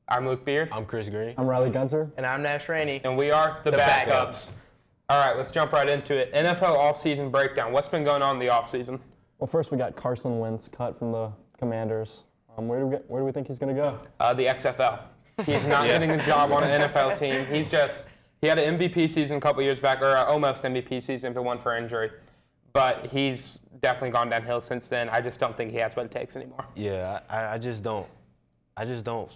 I'm Luke Beard. I'm Chris Green. I'm Riley Gunter. And I'm Nash Rainey. And we are the Backups. All right, let's jump right into it. NFL offseason breakdown. What's been going on in the offseason? Well, first we got Carson Wentz cut from the Commanders. Where do we think he's going to go? The XFL. He's not getting a job on an NFL team. He had an MVP season a couple years back, or almost MVP season, but one for injury. But he's definitely gone downhill since then. I just don't think he has what it takes anymore. Yeah, I just don't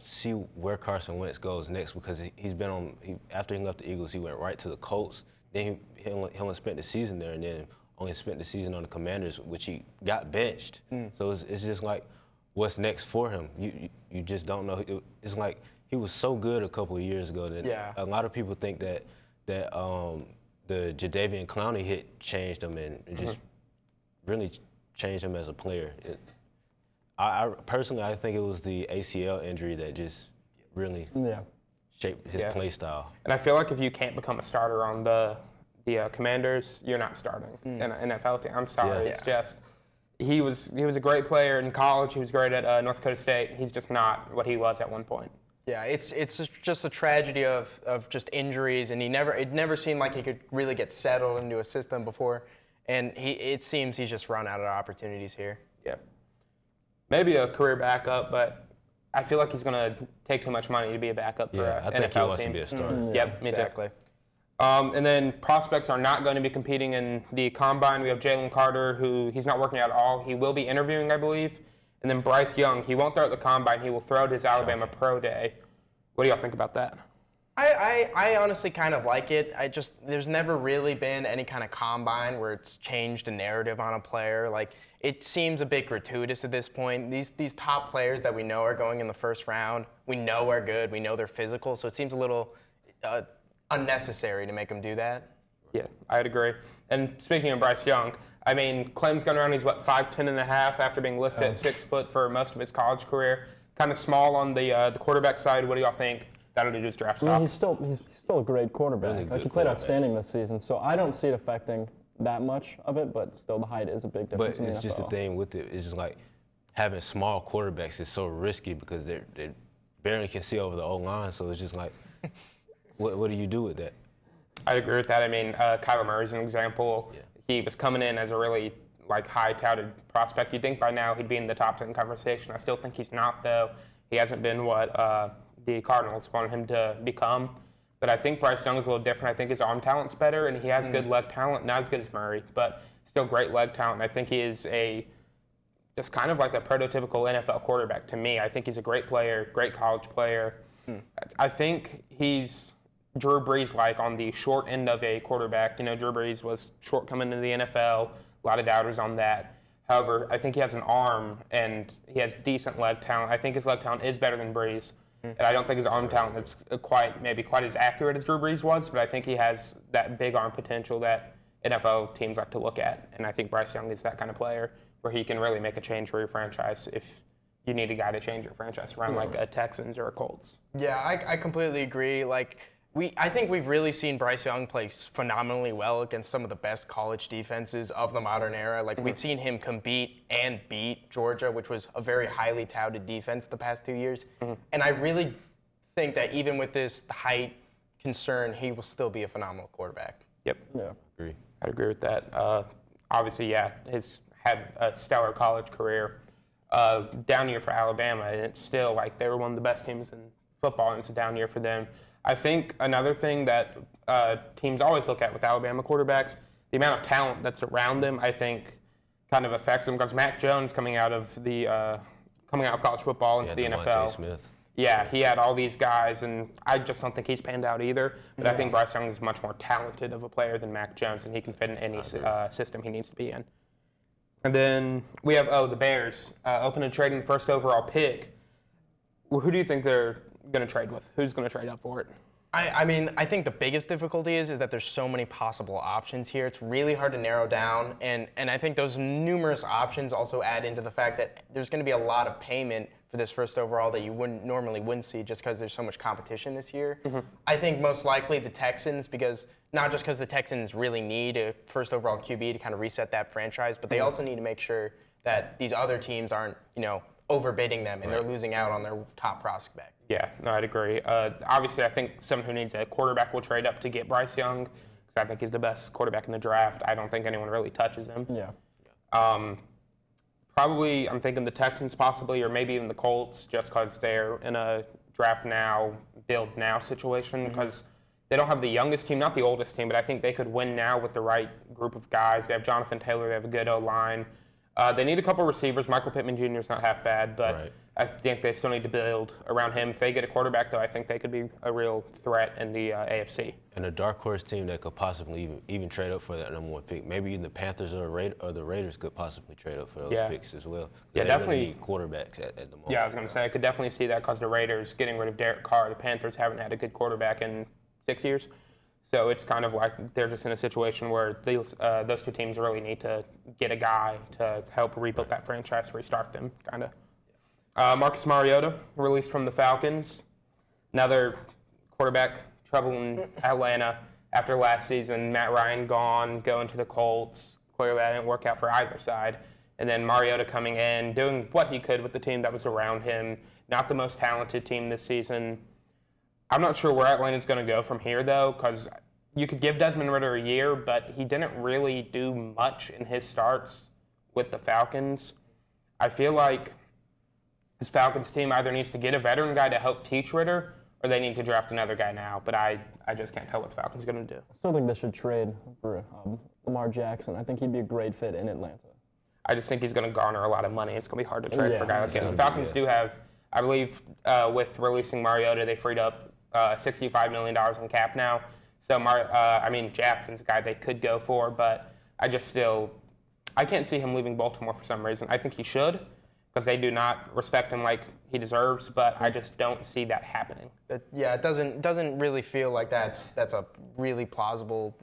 see where Carson Wentz goes next, because he's been after he left the Eagles, he went right to the Colts. Then he only spent the season there, and then only spent the season on the Commanders, which he got benched. So it's just like, what's next for him? You just don't know. It's like he was so good a couple of years ago that a lot of people think that the Jadeveon Clowney hit changed him and just really changed him as a player. I personally, I think it was the ACL injury that just really shaped his play style. And I feel like if you can't become a starter on the Commanders, you're not starting in an NFL team. I'm sorry. It's just he was a great player in college. He was great at North Dakota State. He's just not what he was at one point. Yeah, it's just a tragedy of just injuries, and it never seemed like he could really get settled into a system before, and it seems he's just run out of opportunities here. Yeah. Maybe a career backup, but I feel like he's going to take too much money to be a backup for an NFL team. I think he wants to be a starter. Yep, me too. Exactly. And then prospects are not going to be competing in the Combine. We have Jalen Carter, who he's not working out at all. He will be interviewing, I believe. And then Bryce Young, he won't throw at the Combine. He will throw at his Alabama Pro Day. What do y'all think about that? I honestly kind of like it. There's never really been any kind of combine where it's changed a narrative on a player. Like, it seems a bit gratuitous at this point. These top players that we know are going in the first round, we know are good, we know they're physical, so it seems a little unnecessary to make them do that. Yeah, I'd agree. And speaking of Bryce Young, I mean, claims going around he's 5'10" and a half after being listed at 6 foot for most of his college career. Kind of small on the quarterback side. What do y'all think that'll do to his draft stock? He's still a great quarterback. Really he played outstanding this season, so I don't see it affecting that much of it, but still the height is a big difference. But it's just the thing with it. It's just like having small quarterbacks is so risky because they barely can see over the O-line. So it's just like, what do you do with that? I'd agree with that. I mean, Kyler Murray's an example. Yeah. He was coming in as a really high-touted prospect. You'd think by now he'd be in the top 10 conversation. I still think he's not, though. He hasn't been what the Cardinals wanted him to become. But I think Bryce Young is a little different. I think his arm talent's better, and he has good leg talent. Not as good as Murray, but still great leg talent. I think he is just kind of like a prototypical NFL quarterback to me. I think he's a great player, great college player. I think he's Drew Brees-like on the short end of a quarterback. You know, Drew Brees was short coming into the NFL. A lot of doubters on that. However, I think he has an arm, and he has decent leg talent. I think his leg talent is better than Brees. And I don't think his arm talent is quite as accurate as Drew Brees was, but I think he has that big arm potential that NFL teams like to look at. And I think Bryce Young is that kind of player where he can really make a change for your franchise if you need a guy to change your franchise around like a Texans or a Colts. Yeah, I completely agree. I think we've really seen Bryce Young play phenomenally well against some of the best college defenses of the modern era. We've seen him compete and beat Georgia, which was a very highly touted defense the past 2 years. And I really think that even with this height concern, he will still be a phenomenal quarterback. Yep. Yeah, I'd agree with that. Obviously, he's had a stellar college career. Down year for Alabama, and it's still they were one of the best teams in football, and it's a down year for them. I think another thing that teams always look at with Alabama quarterbacks, the amount of talent that's around them, I think, kind of affects them. Because Mac Jones coming out of college football into the NFL, Smith. Yeah, he had all these guys, and I just don't think he's panned out either. But I think Bryce Young is much more talented of a player than Mac Jones, and he can fit in any system he needs to be in. And then we have the Bears open to trading the first overall pick. Well, who do you think they're going to trade with? Who's going to trade up for it? I mean, I think the biggest difficulty is that there's so many possible options here. It's really hard to narrow down, and I think those numerous options also add into the fact that there's going to be a lot of payment for this first overall that you wouldn't see just because there's so much competition this year. I think most likely the Texans, not just because the Texans really need a first overall QB to kind of reset that franchise, but they also need to make sure that these other teams aren't, overbidding them and they're losing out on their top prospect. Yeah, no, I'd agree. Obviously, I think someone who needs a quarterback will trade up to get Bryce Young because I think he's the best quarterback in the draft. I don't think anyone really touches him. Yeah. Probably, I'm thinking the Texans possibly, or maybe even the Colts, just because they're in a draft now, build now situation, because they don't have the youngest team, not the oldest team, but I think they could win now with the right group of guys. They have Jonathan Taylor, they have a good O-line. They need a couple receivers. Michael Pittman Jr. is not half bad, but Right. I think they still need to build around him. If they get a quarterback, though, I think they could be a real threat in the AFC. And a dark horse team that could possibly even trade up for that number 1 pick. Maybe even the Panthers or the Raiders could possibly trade up for those Yeah. picks as well. Yeah, They definitely. really need quarterbacks at the moment. Yeah, I was going to say, I could definitely see that because the Raiders getting rid of Derek Carr. The Panthers haven't had a good quarterback in 6 years. So it's kind of like they're just in a situation where those two teams really need to get a guy to help rebuild that franchise, restart them, kind of. Marcus Mariota, released from the Falcons. Another quarterback trouble in Atlanta after last season. Matt Ryan gone, going to the Colts. Clearly that didn't work out for either side. And then Mariota coming in, doing what he could with the team that was around him. Not the most talented team this season. I'm not sure where Atlanta's going to go from here, though, because you could give Desmond Ridder a year, but he didn't really do much in his starts with the Falcons. I feel like this Falcons team either needs to get a veteran guy to help teach Ridder, or they need to draft another guy now. But I just can't tell what the Falcons are going to do. I still think they should trade for Lamar Jackson. I think he'd be a great fit in Atlanta. I just think he's going to garner a lot of money. It's going to be hard to trade for a guy like him. The Yeah. Falcons do have, I believe, with releasing Mariota, they freed up $65 million in cap now. So, Jackson's a guy they could go for, but I can't see him leaving Baltimore for some reason. I think he should, because they do not respect him like he deserves, but I just don't see that happening. It doesn't really feel like that's a really possible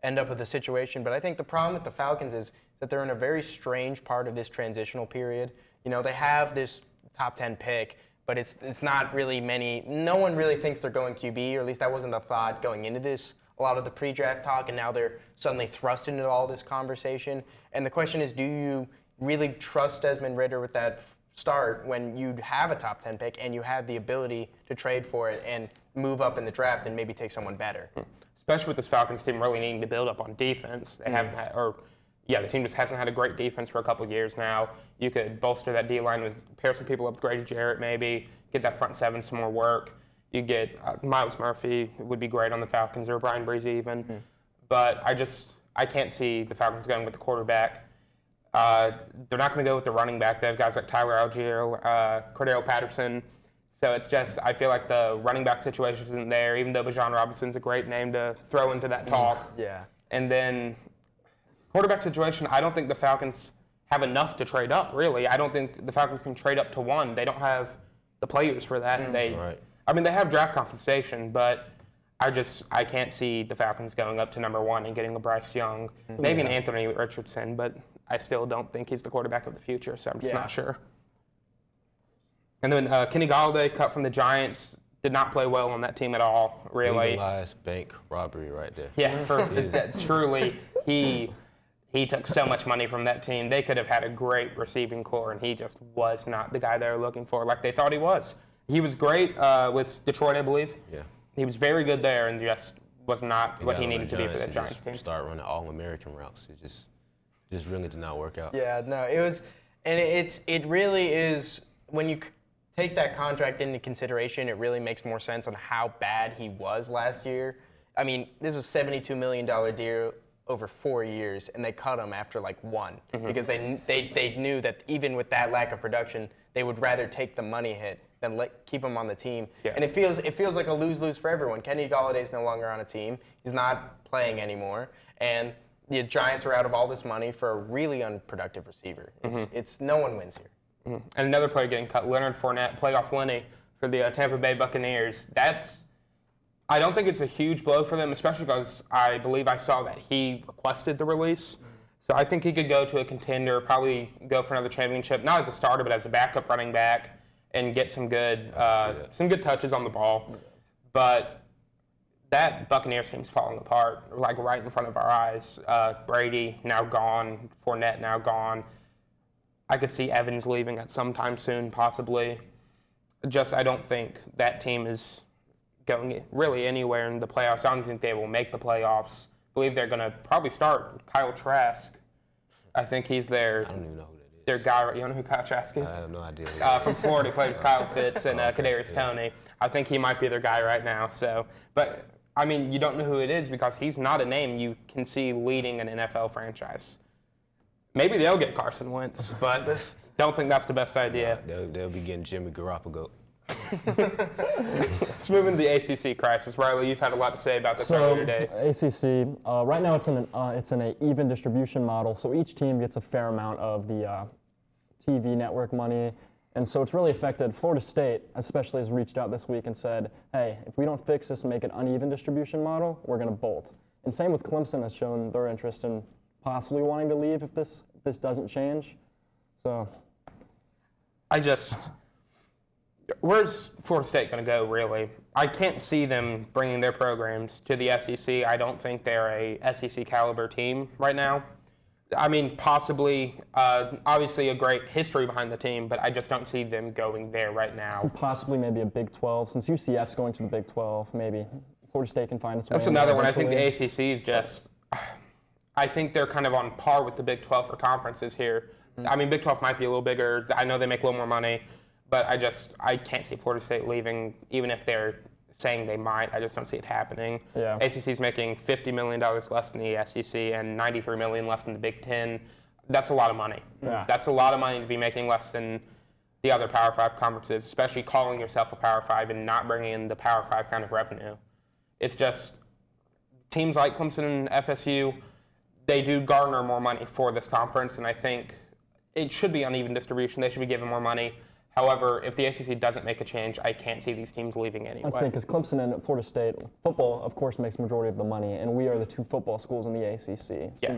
end up of the situation. But I think the problem with the Falcons is that they're in a very strange part of this transitional period. You know, they have this top 10 pick, but it's not really many. No one really thinks they're going QB, or at least that wasn't the thought going into this. A lot of the pre-draft talk, and now they're suddenly thrust into all this conversation. And the question is, do you really trust Desmond Ridder with that start when you have a top 10 pick and you have the ability to trade for it and move up in the draft and maybe take someone better? Especially with this Falcons team really needing to build up on defense. They haven't had, the team just hasn't had a great defense for a couple of years now. You could bolster that D-line with pair some people up with Grady Jarrett maybe, get that front seven some more work. You get Miles Murphy would be great on the Falcons, or Brian Breezy even. But I can't see the Falcons going with the quarterback. They're not going to go with the running back. They have guys like Tyler Algier, Cordell Patterson. So it's just, I feel like the running back situation isn't there, even though Bijan Robinson's a great name to throw into that talk. Yeah. And then quarterback situation, I don't think the Falcons have enough to trade up, really. I don't think the Falcons can trade up to 1. They don't have the players for that. Right. They have draft compensation, but I can't see the Falcons going up to number 1 and getting a Bryce Young, maybe an Anthony Richardson, but I still don't think he's the quarterback of the future, so I'm just not sure. And then Kenny Galladay, cut from the Giants, did not play well on that team at all, really. Legalized bank robbery right there. Yeah, truly, he took so much money from that team. They could have had a great receiving core, and he just was not the guy they were looking for like they thought he was. He was great with Detroit, I believe. Yeah. He was very good there and just was not what he needed to be for the Giants team. Start running All-American routes. It just really did not work out. Yeah, no, it was, and it really is, when you take that contract into consideration, it really makes more sense on how bad he was last year. I mean, this is a $72 million deal over 4 years, and they cut him after like 1 because they knew that even with that lack of production, they would rather take the money hit than keep him on the team. Yeah. And it feels like a lose-lose for everyone. Kenny Galladay's no longer on a team. He's not playing anymore, and the Giants are out of all this money for a really unproductive receiver. It's no one wins here. And another player getting cut, Leonard Fournette, playoff Lenny for the Tampa Bay Buccaneers. I don't think it's a huge blow for them, especially because I believe I saw that he requested the release. So I think he could go to a contender, probably go for another championship, not as a starter, but as a backup running back, and get some good touches on the ball. But that Buccaneers team's falling apart, like right in front of our eyes. Brady now gone, Fournette now gone. I could see Evans leaving at some time soon, possibly. I don't think that team is going really anywhere in the playoffs. I don't think they will make the playoffs. I believe they're going to probably start Kyle Trask. I think he's their I don't even know who that is. their guy. You know who Kyle Trask is? I have no idea. From Florida, he plays with Kyle Pitts and Okay, Kadarius yeah. Toney. I think he might be their guy right now. So, but I mean, you don't know who it is because he's not a name you can see leading an NFL franchise. Maybe they'll get Carson Wentz, but don't think that's the best idea. They'll be getting Jimmy Garoppolo. Let's move into the ACC crisis. Riley, you've had a lot to say about this earlier today. ACC, right now it's in an even distribution model, so each team gets a fair amount of the TV network money, and so it's really affected. Florida State especially has reached out this week and said, hey, if we don't fix this and make an uneven distribution model, we're going to bolt. And same with Clemson has shown their interest in possibly wanting to leave if this doesn't change. So where's Florida State going to go, really? I can't see them bringing their programs to the SEC. I don't think they're a SEC caliber team right now. I mean, possibly, obviously a great history behind the team, but I just don't see them going there right now. possibly maybe a Big 12, since UCF's going to the Big 12, maybe Florida State can find its way. That's in there another one. I think the eventually. ACC is just, I think they're kind of on par with the Big 12 for conferences here. I mean, Big 12 might be a little bigger. I know they make a little more money, but I can't see Florida State leaving, even if they're saying they might. I just don't see it happening. Yeah. ACC's making $50 million less than the SEC and $93 million less than the Big 10. That's a lot of money. Yeah. That's a lot of money to be making less than the other Power 5 conferences, especially calling yourself a Power 5 and not bringing in the Power 5 kind of revenue. It's just teams like Clemson and FSU, they do garner more money for this conference, and I think it should be uneven distribution. They should be given more money. However, if the ACC doesn't make a change, I can't see these teams leaving anyway. That's the thing, because Clemson and Florida State, football, of course, makes the majority of the money, and we are the two football schools in the ACC. Yeah.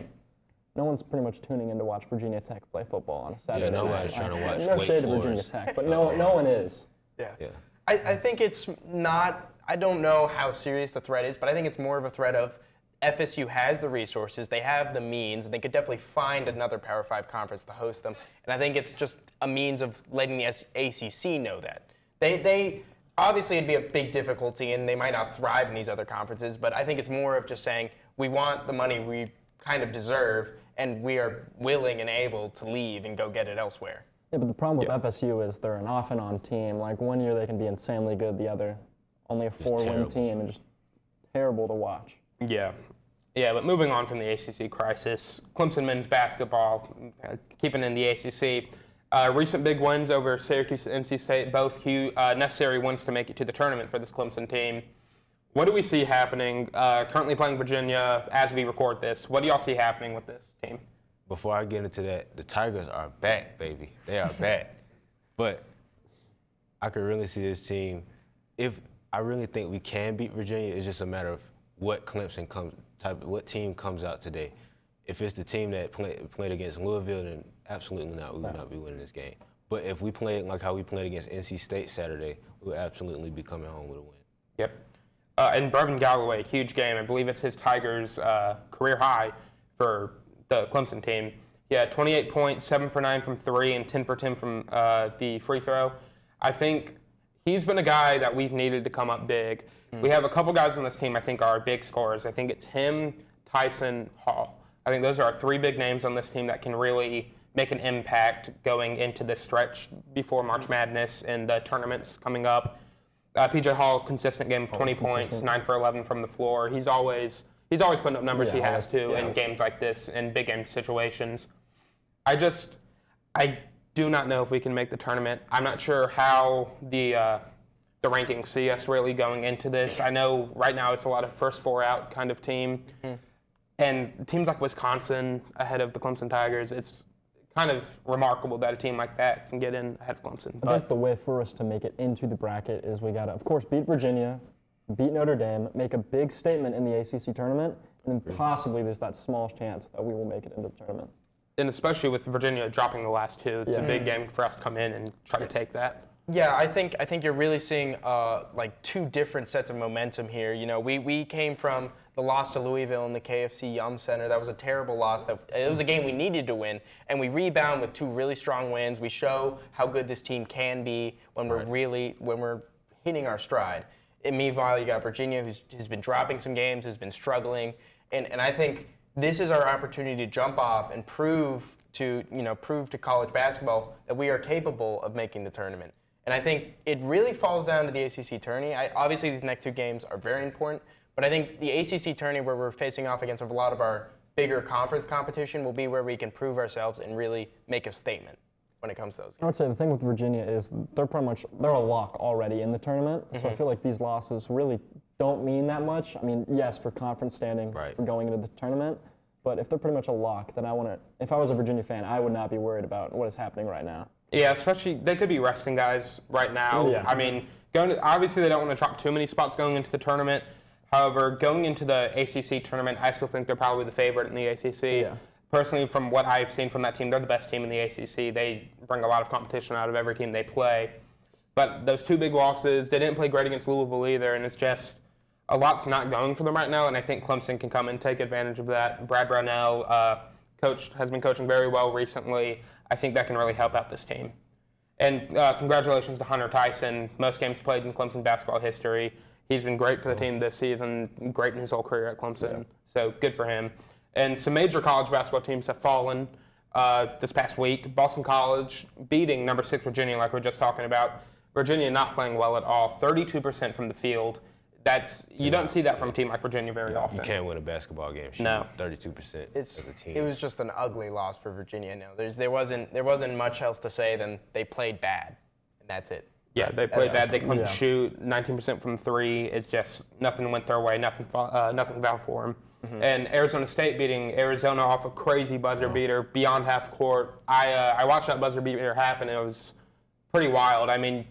No one's pretty much tuning in to watch Virginia Tech play football on a Saturday Yeah, night. nobody's trying to watch No Wake shade to Virginia Forest. Tech, but no one is. Yeah. Yeah. I think it's not, I don't know how serious the threat is, but I think it's more of a threat of FSU has the resources, they have the means, and they could definitely find another Power 5 conference to host them. And I think it's just a means of letting the ACC know that. They obviously it'd be a big difficulty, and they might not thrive in these other conferences, but I think it's more of just saying, we want the money we kind of deserve, and we are willing and able to leave and go get it elsewhere. Yeah, but the problem with FSU is they're an off and on team. Like one year they can be insanely good, the other only a 4-win terrible. team, and just terrible to watch. Yeah. Yeah, but moving on from the ACC crisis, Clemson men's basketball, keeping in the ACC, recent big wins over Syracuse and NC State, both necessary wins to make it to the tournament for this Clemson team. What do we see happening? Currently playing Virginia as we record this. What do y'all see happening with this team? Before I get into that, the Tigers are back, baby. They are back. But I could really see this team. If I really think we can beat Virginia, it's just a matter of what what team comes out today. If it's the team that played against Louisville, then absolutely not. We would not be winning this game. But if we played like how we played against NC State Saturday, we would absolutely be coming home with a win. Yep. And Brevin Galloway, huge game. I believe it's his Tigers' career high for the Clemson team. Yeah, 28 points, 7 for 9 from 3, and 10 for 10 from the free throw. I think he's been a guy that we've needed to come up big. We have a couple guys on this team I think are big scorers. I think it's him, Tyson, Hall. I think those are our three big names on this team that can really make an impact going into this stretch before March Madness and the tournaments coming up. PJ Hall, consistent game of 20 points, 9 for 11 from the floor. He's always putting up numbers he has to in games like this and big game situations. I do not know if we can make the tournament. I'm not sure how the rankings see us really going into this. I know right now it's a lot of first four out kind of team. And teams like Wisconsin ahead of the Clemson Tigers, it's kind of remarkable that a team like that can get in ahead of Clemson. I think the way for us to make it into the bracket is we got to, of course, beat Virginia, beat Notre Dame, make a big statement in the ACC tournament, and then possibly there's that small chance that we will make it into the tournament. And especially with Virginia dropping the last two, it's a big game for us to come in and try to take that. Yeah, I think you're really seeing like two different sets of momentum here. You know, we came from the loss to Louisville in the KFC Yum Center. That was a terrible loss. It was a game we needed to win, and we rebound with two really strong wins. We show how good this team can be when we're hitting our stride. And meanwhile, you got Virginia, who's been dropping some games, who's been struggling, and I think this is our opportunity to jump off and prove to college basketball that we are capable of making the tournament. And I think it really falls down to the ACC tourney. Obviously, these next two games are very important, but I think the ACC tourney, where we're facing off against a lot of our bigger conference competition, will be where we can prove ourselves and really make a statement when it comes to those games. I would say the thing with Virginia is they're a lock already in the tournament. So I feel like these losses really don't mean that much. I mean, yes, for conference standing, for going into the tournament, but if they're pretty much a lock, then if I was a Virginia fan, I would not be worried about what is happening right now. Yeah, especially they could be resting guys right now. Yeah. I mean, obviously they don't want to drop too many spots going into the tournament. However, going into the ACC tournament, I still think they're probably the favorite in the ACC. Yeah. Personally, from what I've seen from that team, they're the best team in the ACC. They bring a lot of competition out of every team they play. But those two big losses, they didn't play great against Louisville either, and it's just a lot's not going for them right now, and I think Clemson can come and take advantage of that. Brad Brownell has been coaching very well recently. I think that can really help out this team. And congratulations to Hunter Tyson, most games played in Clemson basketball history. He's been great for the team this season, great in his whole career at Clemson, so good for him. And some major college basketball teams have fallen this past week. Boston College beating number 6 Virginia, like we were just talking about. Virginia not playing well at all, 32% from the field. You don't see that from a team like Virginia very often. You can't win a basketball game shooting 32% as a team. It was just an ugly loss for Virginia. No, there wasn't much else to say than they played bad, and that's it. Yeah, they played bad. They couldn't shoot 19% from 3. It's just nothing went their way. Nothing fell for them. Mm-hmm. And Arizona State beating Arizona off a crazy buzzer beater beyond half court. I watched that buzzer beater happen. It was pretty wild. I mean,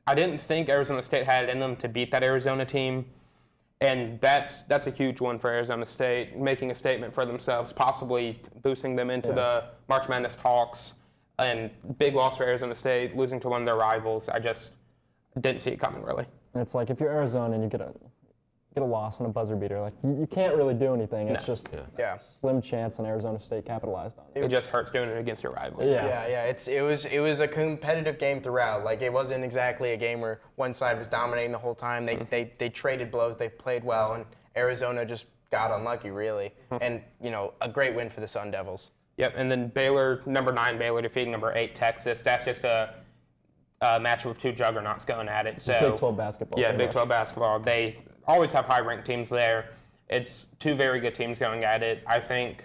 I didn't think Arizona State had it in them to beat that Arizona team, and that's a huge one for Arizona State, making a statement for themselves, possibly boosting them into the March Madness talks. And big loss for Arizona State, losing to one of their rivals. I just didn't see it coming, really. And it's like if you're Arizona and you get a loss on a buzzer beater, like you can't really do anything. It's just slim chance, and Arizona State capitalized on it. It just hurts doing it against your rival. Yeah. It was a competitive game throughout. Like, it wasn't exactly a game where one side was dominating the whole time. They traded blows. They played well, and Arizona just got unlucky, really. And a great win for the Sun Devils. Yep. And then Baylor, number 9 Baylor defeating number 8 Texas. That's just a matchup of two juggernauts going at it. So Big 12 basketball. Yeah, Big 12 basketball. They always have high-ranked teams there. It's two very good teams going at it. I think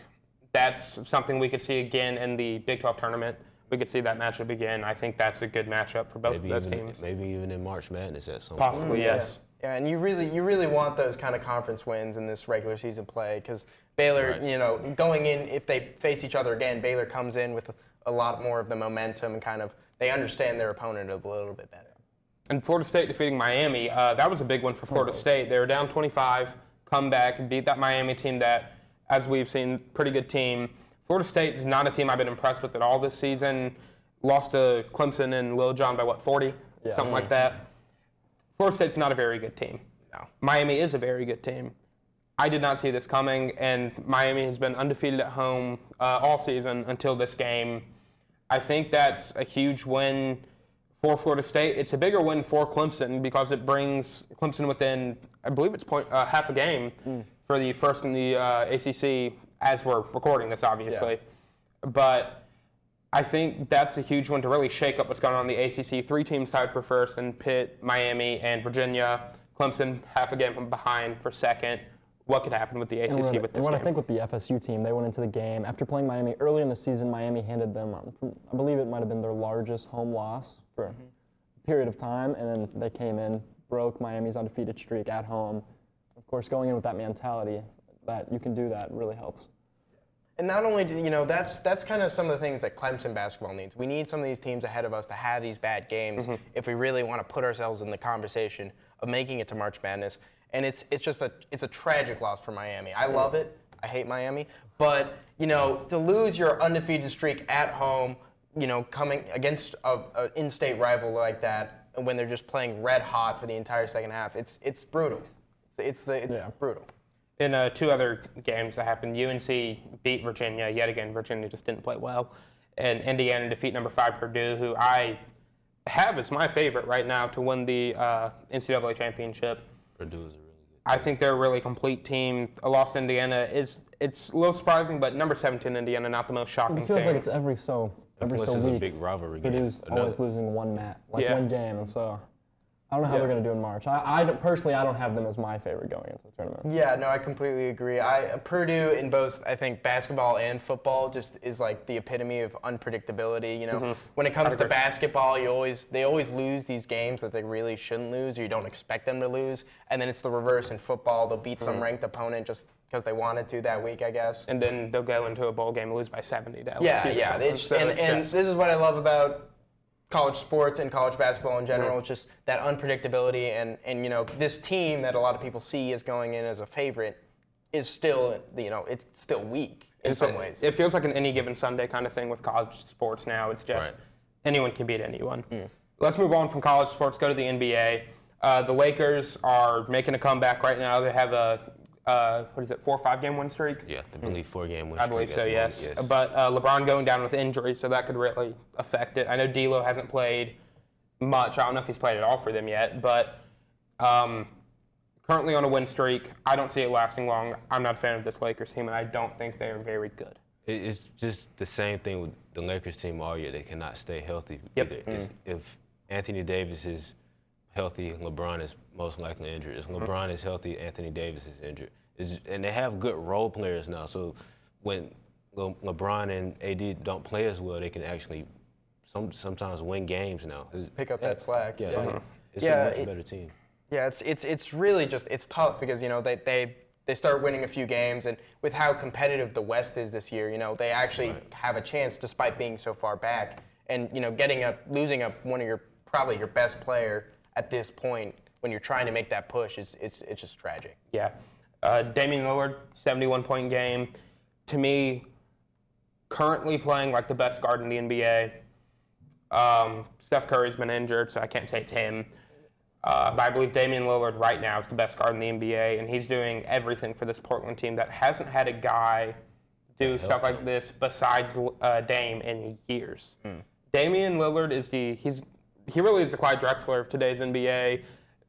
that's something we could see again in the Big 12 tournament. We could see that matchup again. I think that's a good matchup for both of those teams. Maybe even in March Madness at some Possibly, point. yes. Yeah, and you really want those kind of conference wins in this regular season play, because Baylor, going in, if they face each other again, Baylor comes in with a lot more of the momentum and kind of they understand their opponent a little bit better. And Florida State defeating Miami, that was a big one for Florida State. They were down 25, come back, and beat that Miami team that, as we've seen, pretty good team. Florida State is not a team I've been impressed with at all this season. Lost to Clemson and Lil Jon by, 40? Yeah. Something like that. Florida State's not a very good team. No. Miami is a very good team. I did not see this coming, and Miami has been undefeated at home all season until this game. I think that's a huge win for Florida State. It's a bigger win for Clemson because it brings Clemson within, I believe it's half a game for the first in the ACC as we're recording this, obviously. Yeah. But I think that's a huge one to really shake up what's going on in the ACC. 3 teams tied for first, and Pitt, Miami, and Virginia. Clemson half a game behind for second. What could happen with the ACC with this game? I think with the FSU team, they went into the game. After playing Miami early in the season, Miami handed them, I believe it might have been their largest home loss for a period of time, and then they came in, broke Miami's undefeated streak at home. Of course, going in with that mentality that you can do that really helps. And not only, that's kind of some of the things that Clemson basketball needs. We need some of these teams ahead of us to have these bad games if we really want to put ourselves in the conversation of making it to March Madness. And it's a tragic loss for Miami. I love it. I hate Miami. But, to lose your undefeated streak at home coming against a in-state rival like that, and when they're just playing red hot for the entire second half, it's brutal. It's brutal. In 2 other games that happened, UNC beat Virginia. Yet again, Virginia just didn't play well. And Indiana defeat number 5 Purdue, who I have as my favorite right now to win the NCAA championship. Purdue is a really good. I think they're a really complete team. A loss to Indiana it's a little surprising, but number 17 Indiana, not the most shocking It feels thing. like it's every so Plus, it's week. a big rivalry game. Purdue's always losing one game, and so I don't know how Yeah. they're going to do in March. I personally, I don't have them as my favorite going into the tournament. Yeah, no, I completely agree. Purdue in both, I think, basketball and football just is like the epitome of unpredictability. When it comes to basketball, they always lose these games that they really shouldn't lose, or you don't expect them to lose. And then it's the reverse in football. They'll beat some ranked opponent just because they wanted to that week, I guess. And then they'll go into a bowl game and lose by 70 to LSU. Yeah. And this is what I love about college sports and college basketball in general. It's just that unpredictability, and this team that a lot of people see as going in as a favorite is still, it's still weak in some ways. It feels like an any given Sunday kind of thing with college sports now. It's just anyone can beat anyone. Let's move on from college sports, go to the NBA. The Lakers are making a comeback right now. They have a 4 or 5 game win streak? Yeah, I believe 4-game win streak. I believe so, at the yes. moment, But LeBron going down with injury, so that could really affect it. I know D'Lo hasn't played much. I don't know if he's played at all for them yet, but currently on a win streak. I don't see it lasting long. I'm not a fan of this Lakers team, and I don't think they are very good. It's just the same thing with the Lakers team all year. They cannot stay healthy Yep. either. If Anthony Davis is healthy, LeBron is most likely injured. If LeBron is healthy, Anthony Davis is injured. And they have good role players now. So when LeBron and AD don't play as well, they can actually sometimes win games now. Pick up that slack. Yeah, it's Yeah, a much better team. Yeah, it's really just it's tough because they start winning a few games, and with how competitive the West is this year, they actually have a chance despite being so far back. And losing one of probably your best player at this point when you're trying to make that push it's just tragic. Yeah. Damian Lillard, 71-point game. To me, currently playing like the best guard in the NBA. Steph Curry's been injured, so I can't say it's him. But I believe Damian Lillard right now is the best guard in the NBA, and he's doing everything for this Portland team that hasn't had a guy do stuff like this besides Dame in years. Damian Lillard he really is the Clyde Drexler of today's NBA,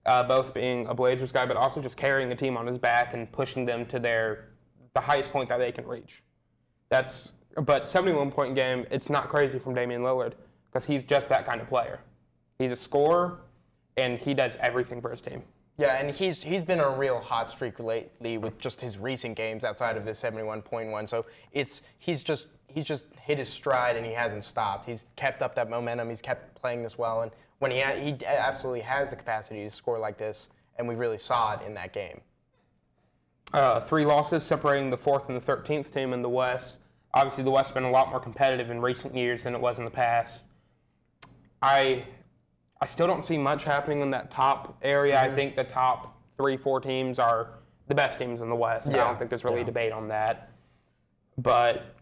both being a Blazers guy, but also just carrying the team on his back and pushing them to the highest point that they can reach. But 71-point game, it's not crazy from Damian Lillard because he's just that kind of player. He's a scorer, and he does everything for his team. Yeah, and he's been on a real hot streak lately with just his recent games outside of this 71-point one. So he's just hit his stride and he hasn't stopped. He's kept up that momentum. He's kept playing this well, and when he absolutely has the capacity to score like this, and we really saw it in that game. 3 losses separating the 4th and the 13th team in the West. Obviously, the West's been a lot more competitive in recent years than it was in the past. I still don't see much happening in that top area. I think the top 3-4 teams are the best teams in the West. I don't think there's really a debate on that. But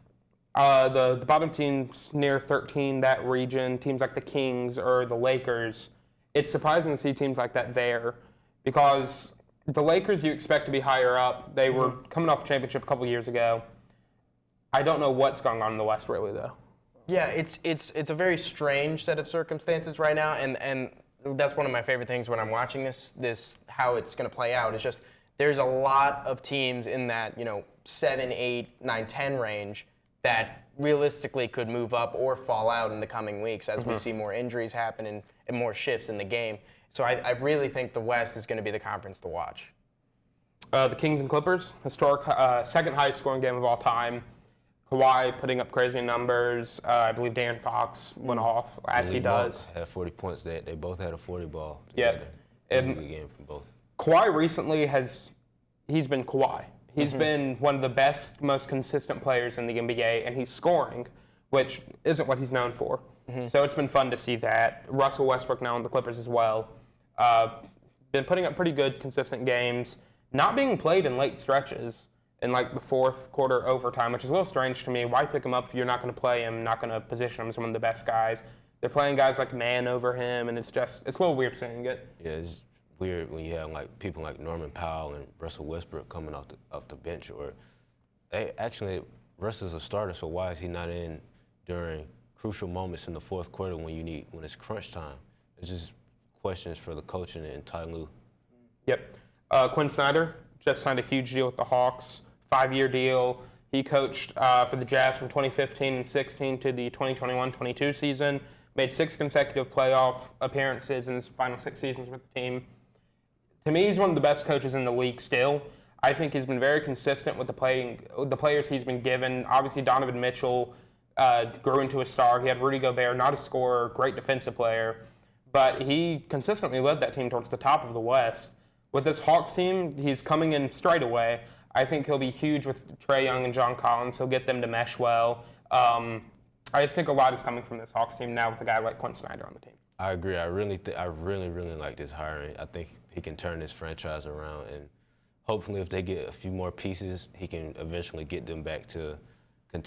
the bottom teams near 13, that region, teams like the Kings or the Lakers, it's surprising to see teams like that there because the Lakers you expect to be higher up. They were coming off a championship a couple years ago. I don't know what's going on in the West really, though. Yeah, it's a very strange set of circumstances right now, and that's one of my favorite things when I'm watching this how it's going to play out. It's just there's a lot of teams in that 7, 8, 9, 10 range that realistically could move up or fall out in the coming weeks as we see more injuries happen and more shifts in the game. So I really think the West is going to be the conference to watch. The Kings and Clippers, historic second highest scoring game of all time. Kawhi putting up crazy numbers. I believe De'Aaron Fox went off, as he does. Had 40 points. They both had a 40 ball Yep. together. Good game from both. Kawhi recently he's been Kawhi. He's been one of the best, most consistent players in the NBA, and he's scoring, which isn't what he's known for. So it's been fun to see that. Russell Westbrook now on the Clippers as well. Been putting up pretty good, consistent games, not being played in late stretches. in like the fourth quarter overtime, which is a little strange to me. Why pick him up if you're not going to play him, not going to position him as one of the best guys? They're playing guys like Man over him, and it's a little weird seeing it. Yeah, it's weird when you have like people like Norman Powell and Russell Westbrook coming off the bench, or Russell's a starter, so why is he not in during crucial moments in the fourth quarter when it's crunch time? It's just questions for the coaching and Ty Lue. Yep. Quinn Snyder just signed a huge deal with the Hawks, 5-year deal. He coached for the Jazz from 2015 and 16 to the 2021-22 season. Made 6 consecutive playoff appearances in his final 6 seasons with the team. To me, he's one of the best coaches in the league still. I think he's been very consistent with the players he's been given. Obviously, Donovan Mitchell grew into a star. He had Rudy Gobert, not a scorer, great defensive player. But he consistently led that team towards the top of the West. With this Hawks team, he's coming in straight away. I think he'll be huge with Trae Young and John Collins. He'll get them to mesh well. I just think a lot is coming from this Hawks team now with a guy like Quinn Snyder on the team. I agree. I really like this hiring. I think he can turn this franchise around, and hopefully if they get a few more pieces, he can eventually get them back to the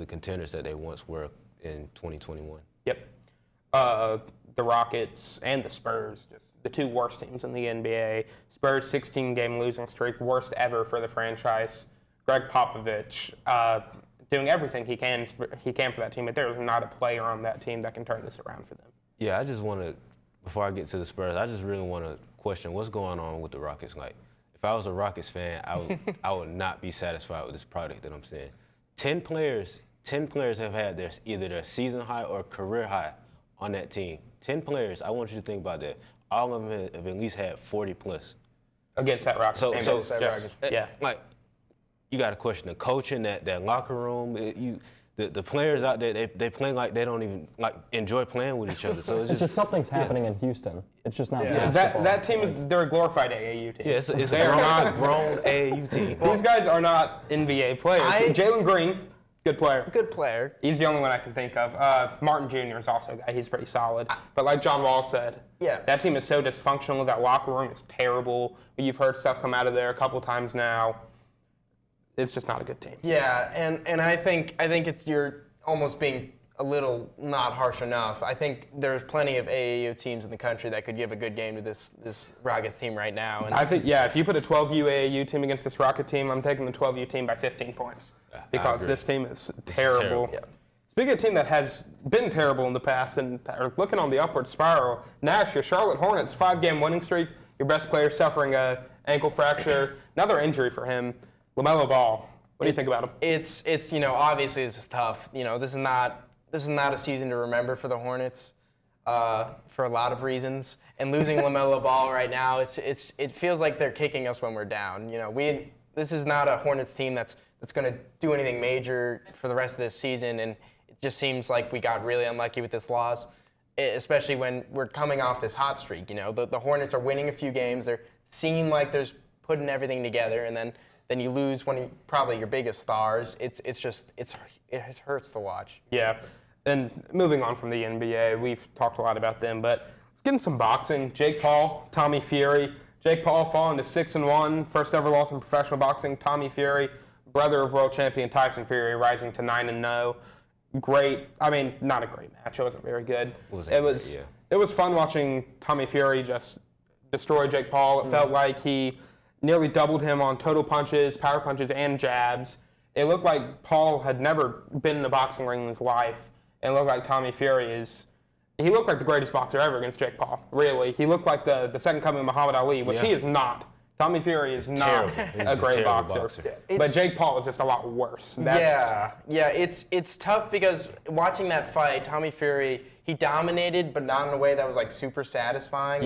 contenders that they once were in 2021. Yep. The Rockets and the Spurs, just the 2 worst teams in the NBA. Spurs 16-game losing streak, worst ever for the franchise. Greg Popovich doing everything he can for that team, but there's not a player on that team that can turn this around for them. Yeah, I just want to, before I get to the Spurs, I just really want to question what's going on with the Rockets. Like, if I was a Rockets fan, I would not be satisfied with this product that I'm seeing. 10 players have had either their season high or career high on that team. 10 players, I want you to think about that. All of them have at least had 40 plus. Against that Rockets team. Yeah. Like, you got to question the coaching, that locker room. The players out there, they playing like they don't even like enjoy playing with each other. So it's just something's happening in Houston. It's just not. That team they're a glorified AAU team. Yeah, it's a grown AAU team. These guys are not NBA players. Jalen Green, good player. Good player. He's the only one I can think of. Martin Jr. is also a guy. He's pretty solid. But like John Wall said, that team is so dysfunctional. That locker room is terrible. You've heard stuff come out of there a couple times now. It's just not a good team. Yeah, and I think you're almost being a little not harsh enough. I think there's plenty of AAU teams in the country that could give a good game to this Rockets team right now. And I think, if you put a 12U AAU team against this Rocket team, I'm taking the 12U team by 15 points because this team is terrible. Yeah. Speaking of a team that has been terrible in the past and are looking on the upward spiral, Nash, your Charlotte Hornets, 5-game winning streak, your best player suffering a ankle fracture, another injury for him. LaMelo Ball, what do you think about him? It's obviously this is tough. This is not a season to remember for the Hornets for a lot of reasons. And losing LaMelo Ball right now, it feels like they're kicking us when we're down. This is not a Hornets team that's going to do anything major for the rest of this season, and it just seems like we got really unlucky with this loss, especially when we're coming off this hot streak. The Hornets are winning a few games. They seem like they're putting everything together, and then you lose probably your biggest stars. It hurts to watch. Yeah, and moving on from the NBA, we've talked a lot about them, but let's get into some boxing. Jake Paul, Tommy Fury. Jake Paul falling to 6-1, first ever loss in professional boxing. Tommy Fury, brother of world champion Tyson Fury, rising to 9-0. Great. I mean, not a great match. It wasn't very good. It was fun watching Tommy Fury just destroy Jake Paul. It felt like he nearly doubled him on total punches, power punches, and jabs. It looked like Paul had never been in a boxing ring in his life. It looked like Tommy Fury he looked like the greatest boxer ever against Jake Paul, really. He looked like the second coming of Muhammad Ali, which he is not. Tommy Fury is not a great boxer. But Jake Paul is just a lot worse. It's tough because watching that fight, Tommy Fury, he dominated, but not in a way that was like super satisfying.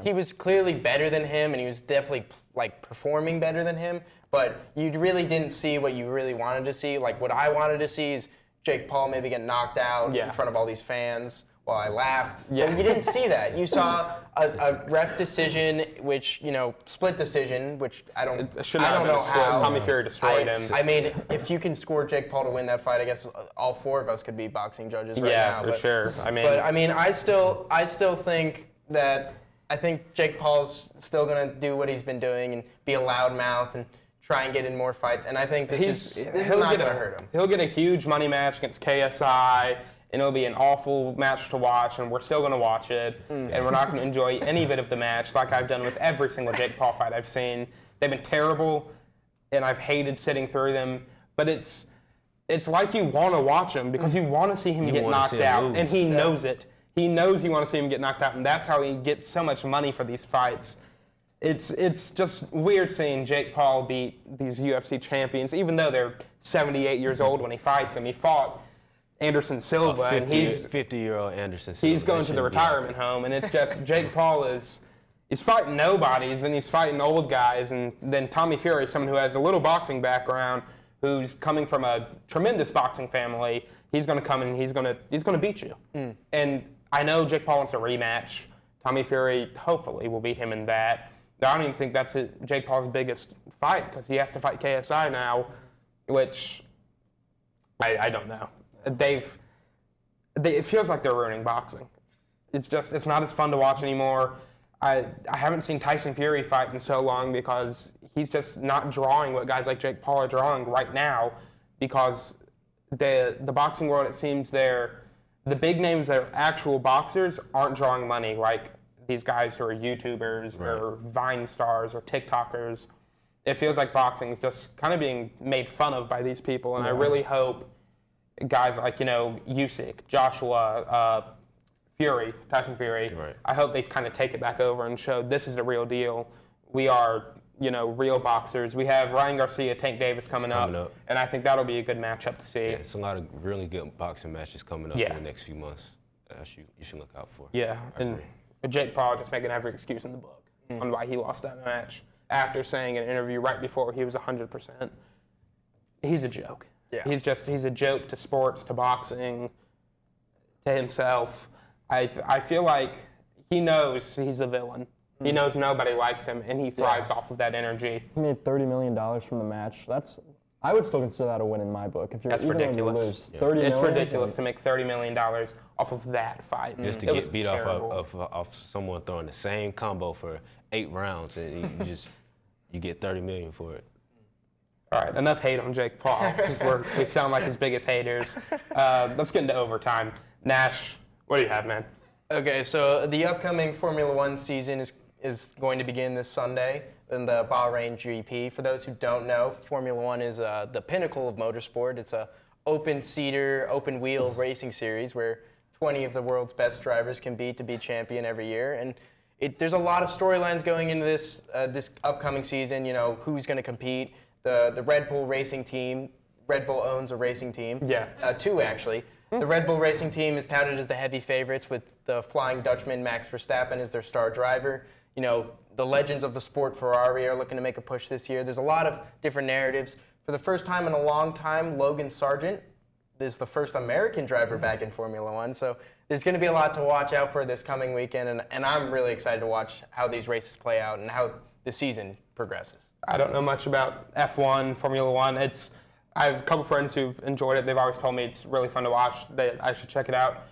He was clearly better than him, and he was definitely like performing better than him. But you really didn't see what you really wanted to see. Like what I wanted to see is Jake Paul maybe get knocked out in front of all these fans while I laugh. But you didn't see that. You saw a ref decision, which, split decision, which I don't know how. Tommy Fury destroyed him. I mean, if you can score Jake Paul to win that fight, I guess all 4 of us could be boxing judges right now. Yeah, for sure. I still think that Jake Paul's still going to do what he's been doing and be a loudmouth and try and get in more fights. And I think this is not going to hurt him. He'll get a huge money match against KSI, and it'll be an awful match to watch, and we're still going to watch it, and we're not going to enjoy any bit of the match like I've done with every single Jake Paul fight I've seen. They've been terrible, and I've hated sitting through them, but it's like you want to watch him because you want to see him get knocked out, and he knows it. He knows you want to see him get knocked out, and that's how he gets so much money for these fights. It's just weird seeing Jake Paul beat these UFC champions, even though they're 78 years old when he fights him. He fought Anderson Silva, and he's 50-year-old Anderson Silva. He's going to the retirement home, and it's just Jake Paul he's fighting nobodies, and he's fighting old guys, and then Tommy Fury, someone who has a little boxing background, who's coming from a tremendous boxing family. He's going to come and he's going to beat you. And I know Jake Paul wants a rematch. Tommy Fury hopefully will beat him in that. I don't even think that's Jake Paul's biggest fight because he has to fight KSI now, which I don't know. It feels like they're ruining boxing. It's not as fun to watch anymore. I haven't seen Tyson Fury fight in so long because he's just not drawing what guys like Jake Paul are drawing right now because the boxing world, it seems the big names that are actual boxers aren't drawing money like these guys who are YouTubers or Vine stars or TikTokers. It feels like boxing is just kind of being made fun of by these people, and I really hope guys like, Usyk, Joshua, Fury, Tyson Fury, I hope they kind of take it back over and show this is the real deal. We are, real boxers. We have Ryan Garcia, Tank Davis coming up, and I think that'll be a good matchup to see. Yeah, it's a lot of really good boxing matches coming up in the next few months that you should look out for. Yeah, and Jake Paul just making every excuse in the book on why he lost that match after saying in an interview right before he was 100%. He's a joke. Yeah. He's a joke to sports, to boxing, to himself. I feel like he knows he's a villain. He knows nobody likes him, and he thrives off of that energy. He made $30 million from the match. I would still consider that a win in my book. If you're That's even ridiculous. When you lose $30 million, it's ridiculous to make $30 million off of that fight. Just to get beat off someone throwing the same combo for 8 rounds, and you get $30 million for it. All right, enough hate on Jake Paul. We sound like his biggest haters. Let's get into overtime. Nash, what do you have, man? Okay, so the upcoming Formula One season is going to begin this Sunday in the Bahrain GP. For those who don't know, Formula One is the pinnacle of motorsport. It's a open-seater, open-wheel racing series where 20 of the world's best drivers compete to be champion every year. And there's a lot of storylines going into this upcoming season. Who's going to compete? The Red Bull racing team. Red Bull owns a racing team. Yeah. 2, actually. The Red Bull racing team is touted as the heavy favorites with the Flying Dutchman Max Verstappen as their star driver. The legends of the sport Ferrari are looking to make a push this year. There's a lot of different narratives. For the first time in a long time, Logan Sargent is the first American driver back in Formula One. So there's going to be a lot to watch out for this coming weekend, and I'm really excited to watch how these races play out and how the season progresses. I don't know much about F1, Formula One. I have a couple friends who've enjoyed it. They've always told me it's really fun to watch. I should check it out.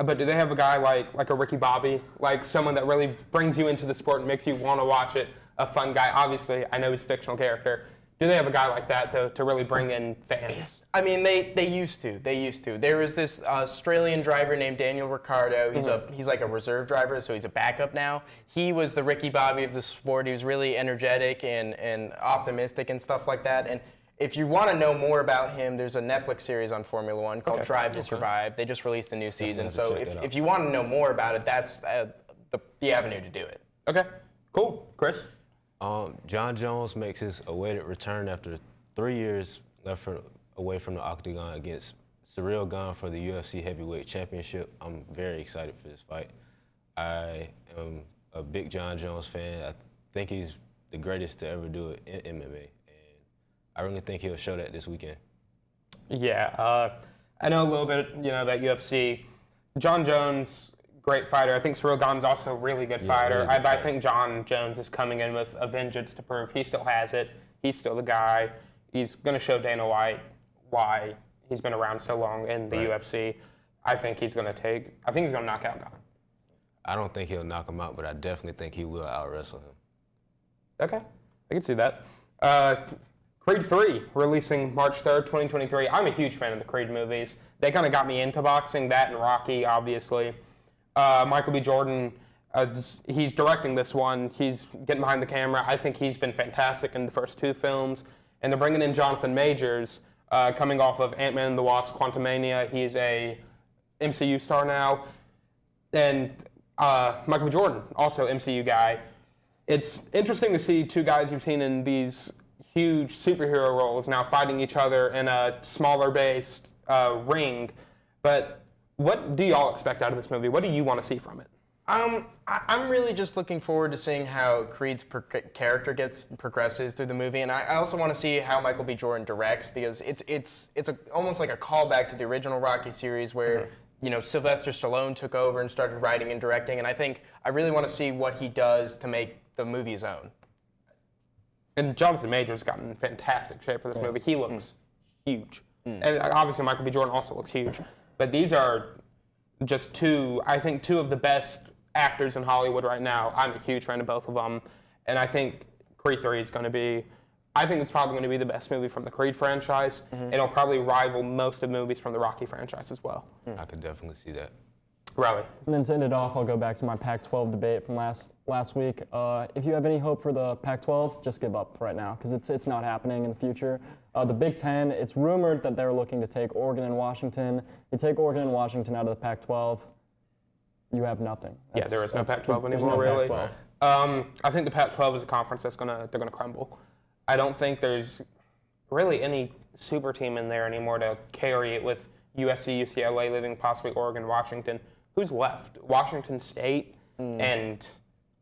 But do they have a guy like a Ricky Bobby, like someone that really brings you into the sport and makes you want to watch it? A fun guy. Obviously, I know he's a fictional character. Do they have a guy like that, though, to really bring in fans? I mean, they used to. There was this Australian driver named Daniel Ricciardo. He's like a reserve driver, so he's a backup now. He was the Ricky Bobby of the sport. He was really energetic and optimistic and stuff like that. And if you want to know more about him, there's a Netflix series on Formula One called Drive to Survive. They just released a new season. So if you want to know more about it, that's the avenue to do it. Okay, cool. Chris? John Jones makes his awaited return after 3 years away from the octagon against Cyril Gane for the UFC Heavyweight Championship. I'm very excited for this fight. I am a big John Jones fan. I think he's the greatest to ever do it in MMA, and I really think he'll show that this weekend. Yeah, I know a little bit, about UFC. John Jones, great fighter. I think Cyril Gane's also a really good fighter. Really good fighter. I think John Jones is coming in with a vengeance to prove he still has it. He's still the guy. He's going to show Dana White why he's been around so long in the UFC. I think he's going to knock out Gane. I don't think he'll knock him out, but I definitely think he will out-wrestle him. Okay, I can see that. Creed 3 releasing March 3rd, 2023. I'm a huge fan of the Creed movies. They kind of got me into boxing, that and Rocky, obviously. Michael B. Jordan, he's directing this one. He's getting behind the camera. I think he's been fantastic in the first 2 films. And they're bringing in Jonathan Majors, coming off of Ant-Man and the Wasp: Quantumania. He's a MCU star now. And Michael B. Jordan, also MCU guy. It's interesting to see 2 guys you've seen in these huge superhero roles now fighting each other in a smaller-based ring. But what do y'all expect out of this movie? What do you want to see from it? I'm really just looking forward to seeing how Creed's character progresses through the movie, and I also want to see how Michael B. Jordan directs, because it's almost like a callback to the original Rocky series where Sylvester Stallone took over and started writing and directing, and I really want to see what he does to make the movie his own. And Jonathan Majors got in fantastic shape for this movie. He looks huge. And obviously Michael B. Jordan also looks huge. But these are just 2 of the best actors in Hollywood right now. I'm a huge fan of both of them. And I think Creed 3 is going to be, I think it's probably going to be the best movie from the Creed franchise. It'll probably rival most of the movies from the Rocky franchise as well. I could definitely see that. Really. And then to end it off, I'll go back to my Pac-12 debate from last week. If you have any hope for the Pac-12, just give up right now, because it's not happening in the future. The Big Ten, it's rumored that they're looking to take Oregon and Washington. You take Oregon and Washington out of the Pac-12, you have nothing. There is no Pac-12 anymore, no really. Pac-12. I think the Pac-12 is a conference they're gonna crumble. I don't think there's really any super team in there anymore to carry it with USC, UCLA leaving, possibly Oregon, Washington. Who's left? Washington State and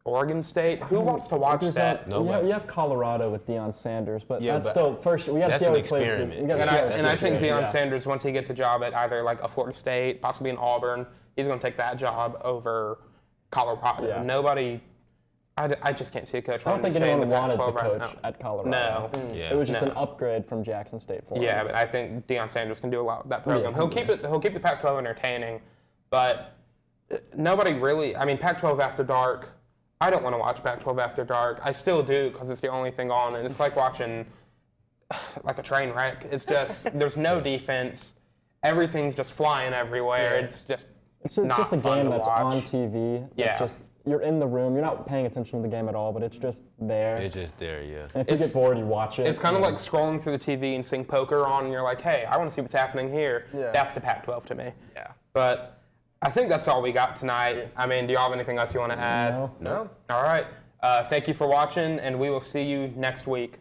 Oregon State? Who wants to watch that? Nobody. You have Colorado with Deion Sanders, but Yeah, that's but still first. We got to see how he plays. experiment. And I think Deion Yeah. Sanders, once he gets a job at either like a Florida State, possibly in Auburn, he's going to take that job over Colorado. Yeah. Nobody. I just can't see a coach. I don't think anyone wanted to Pac-12 right coach now. at Colorado. No. Yeah. It was just No. an upgrade from Jackson State for him. Yeah, but I think Deion Sanders can do a lot with that program. Yeah. He'll keep the Pac-12 entertaining, but nobody really. I mean, Pac-12 After Dark. I don't want to watch Pac-12 After Dark. I still do because it's the only thing on, and it's like watching like a train wreck. It's just there's no defense. Everything's just flying everywhere. It's just It's not just a fun game to that's watch. on TV. Yeah. It's just you're in the room. You're not paying attention to the game at all, but it's just there. It's just there, yeah. And if you get bored, you watch it. It's kind of like scrolling through the TV and seeing poker on, and you're like, hey, I want to see what's happening here. Yeah. That's the Pac-12 to me. Yeah. But I think that's all we got tonight. I mean, do you all have anything else you want to add? No. No. All right. Thank you for watching, and we will see you next week.